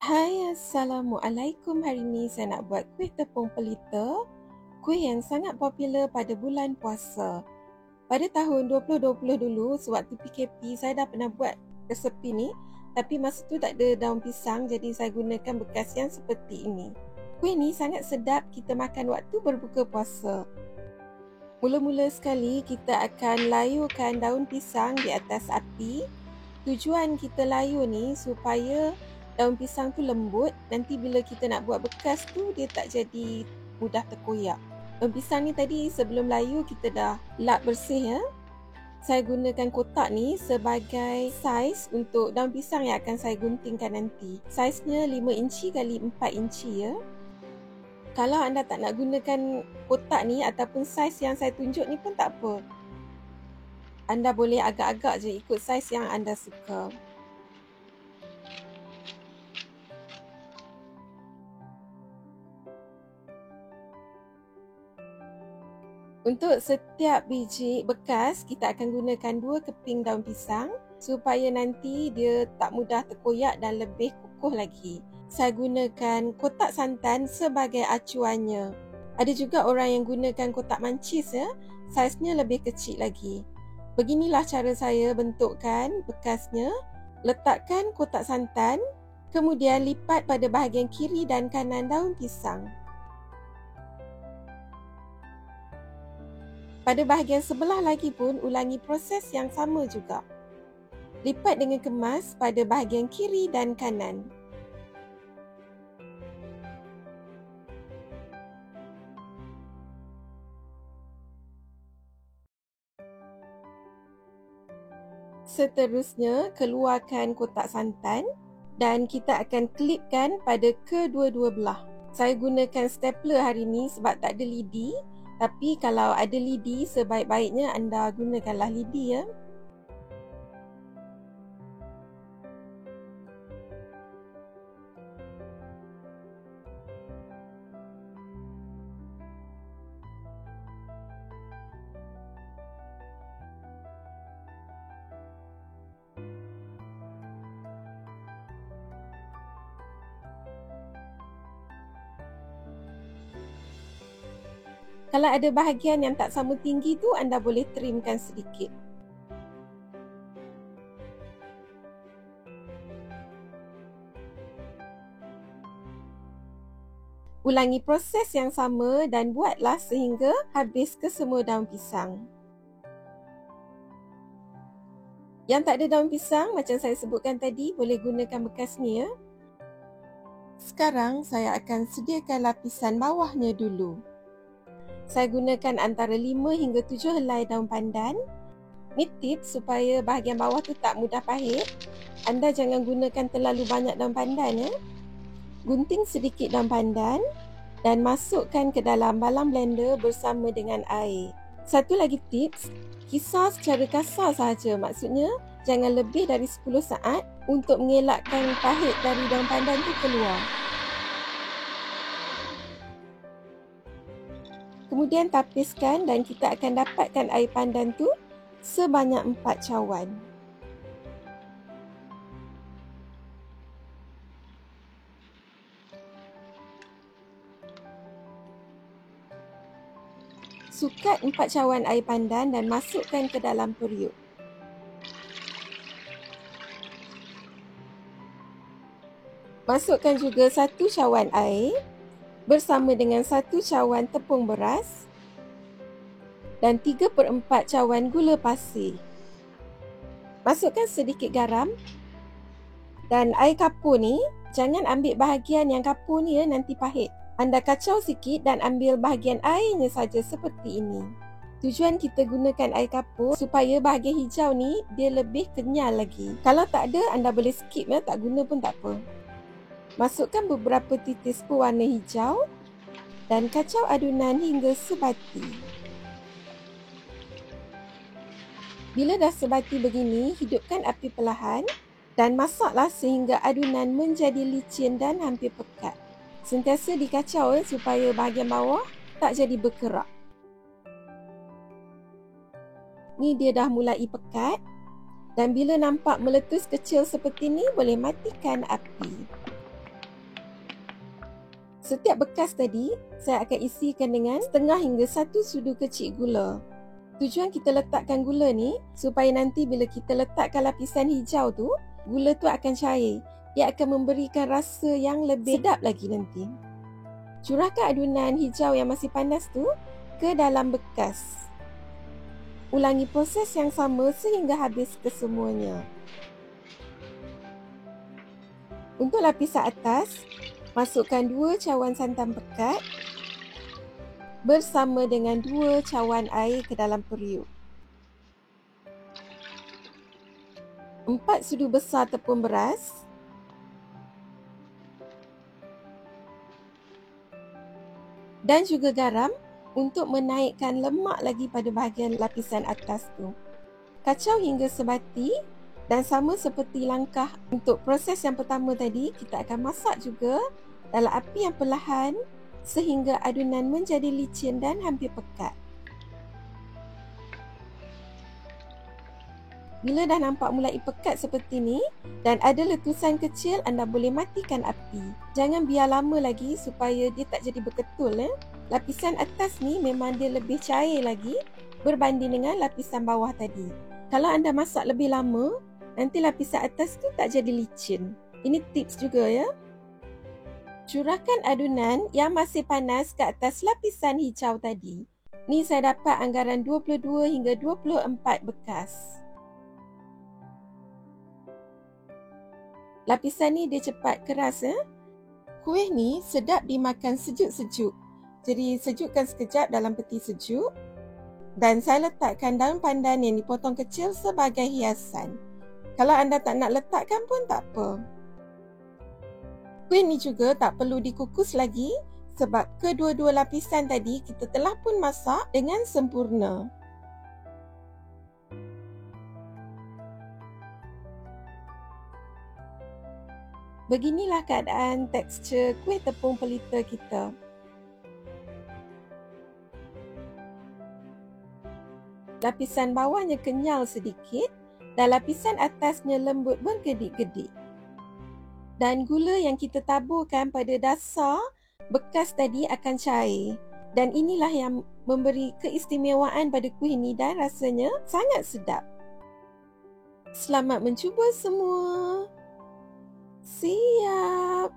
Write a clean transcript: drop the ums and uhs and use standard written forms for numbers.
Hai, Assalamualaikum. Hari ni saya nak buat kuih tepung pelita, kuih yang sangat popular pada bulan puasa. Pada tahun 2020 dulu, sewaktu PKP, saya dah pernah buat resepi ni, tapi masa tu tak ada daun pisang, jadi saya gunakan bekas yang seperti ini. Kuih ni sangat sedap kita makan waktu berbuka puasa. Mula-mula sekali, kita akan layurkan daun pisang di atas api. Tujuan kita layur ni supaya daun pisang tu lembut. Nanti bila kita nak buat bekas tu, dia tak jadi mudah terkoyak. Daun pisang ni tadi sebelum layur kita dah lap bersih ya. Saya gunakan kotak ni sebagai saiz untuk daun pisang yang akan saya guntingkan nanti. Saiznya 5 inci kali 4 inci ya. Kalau anda tak nak gunakan kotak ni ataupun saiz yang saya tunjuk ni pun tak apa. Anda boleh agak-agak je ikut saiz yang anda suka. Untuk setiap biji bekas, kita akan gunakan 2 keping daun pisang supaya nanti dia tak mudah terkoyak dan lebih kukuh lagi. Saya gunakan kotak santan sebagai acuannya. Ada juga orang yang gunakan kotak mancis ya, saiznya lebih kecil lagi. Beginilah cara saya bentukkan bekasnya. Letakkan kotak santan, kemudian lipat pada bahagian kiri dan kanan daun pisang. Pada bahagian sebelah lagi pun ulangi proses yang sama juga. Lipat dengan kemas pada bahagian kiri dan kanan. Seterusnya, keluarkan kotak santan dan kita akan klipkan pada kedua-dua belah. Saya gunakan stapler hari ni sebab tak ada lidi. Tapi kalau ada lidi, sebaik-baiknya anda gunakanlah lidi ya. Kalau ada bahagian yang tak sama tinggi tu, anda boleh trimkan sedikit. Ulangi proses yang sama dan buatlah sehingga habis kesemua daun pisang. Yang tak ada daun pisang, macam saya sebutkan tadi, boleh gunakan bekas ni ya. Sekarang saya akan sediakan lapisan bawahnya dulu. Saya gunakan antara 5 hingga 7 helai daun pandan. Ni tips supaya bahagian bawah tu tak mudah pahit. Anda jangan gunakan terlalu banyak daun pandan ya. Gunting sedikit daun pandan dan masukkan ke dalam balang blender bersama dengan air. Satu lagi tips, kisar secara kasar sahaja. Maksudnya jangan lebih dari 10 saat untuk mengelakkan pahit dari daun pandan tu keluar. Kemudian tapiskan dan kita akan dapatkan air pandan tu sebanyak 4 cawan. Sukat 4 cawan air pandan dan masukkan ke dalam periuk. Masukkan juga 1 cawan air bersama dengan 1 cawan tepung beras dan 3/4 cawan gula pasir. Masukkan sedikit garam dan air kapur ni, jangan ambil bahagian yang kapur ni ya, nanti pahit. Anda kacau sikit dan ambil bahagian airnya saja seperti ini. Tujuan kita gunakan air kapur supaya bahagian hijau ni dia lebih kenyal lagi. Kalau tak ada, anda boleh skip ya, tak guna pun tak apa. Masukkan beberapa titis pewarna hijau dan kacau adunan hingga sebati. Bila dah sebati begini, hidupkan api perlahan dan masaklah sehingga adunan menjadi licin dan hampir pekat. Sentiasa dikacau supaya bahagian bawah tak jadi berkerak. Ni dia dah mulai pekat dan bila nampak meletus kecil seperti ni, boleh matikan api. Setiap bekas tadi, saya akan isikan dengan setengah hingga 1 sudu kecil gula. Tujuan kita letakkan gula ni, supaya nanti bila kita letakkan lapisan hijau tu, gula tu akan cair. Ia akan memberikan rasa yang lebih sedap lagi nanti. Curahkan adunan hijau yang masih panas tu ke dalam bekas. Ulangi proses yang sama sehingga habis kesemuanya. Untuk lapisan atas, masukkan 2 cawan santan pekat bersama dengan 2 cawan air ke dalam periuk. 4 sudu besar tepung beras. Dan juga garam untuk menaikkan lemak lagi pada bahagian lapisan atas tu. Kacau hingga sebati dan sama seperti langkah untuk proses yang pertama tadi, kita akan masak juga dalam api yang perlahan sehingga adunan menjadi licin dan hampir pekat. Bila dah nampak mulai pekat seperti ni dan ada letusan kecil, anda boleh matikan api. Jangan biar lama lagi supaya dia tak jadi berketul. Lapisan atas ni memang dia lebih cair lagi berbanding dengan lapisan bawah tadi. Kalau anda masak lebih lama, nanti lapisan atas tu tak jadi licin. Ini tips juga ya. Curahkan adunan yang masih panas ke atas lapisan hijau tadi. Ni saya dapat anggaran 22 hingga 24 bekas. Lapisan ni dia cepat keras. Kuih ni sedap dimakan sejuk-sejuk. Jadi sejukkan sekejap dalam peti sejuk. Dan saya letakkan daun pandan yang dipotong kecil sebagai hiasan. Kalau anda tak nak letakkan pun tak apa. Kuih ni juga tak perlu dikukus lagi sebab kedua-dua lapisan tadi kita telah pun masak dengan sempurna. Beginilah keadaan tekstur kuih tepung pelita kita. Lapisan bawahnya kenyal sedikit dan lapisan atasnya lembut bergedik-gedik. Dan gula yang kita taburkan pada dasar bekas tadi akan cair. Dan inilah yang memberi keistimewaan pada kuih ini dan rasanya sangat sedap. Selamat mencuba semua. Siap.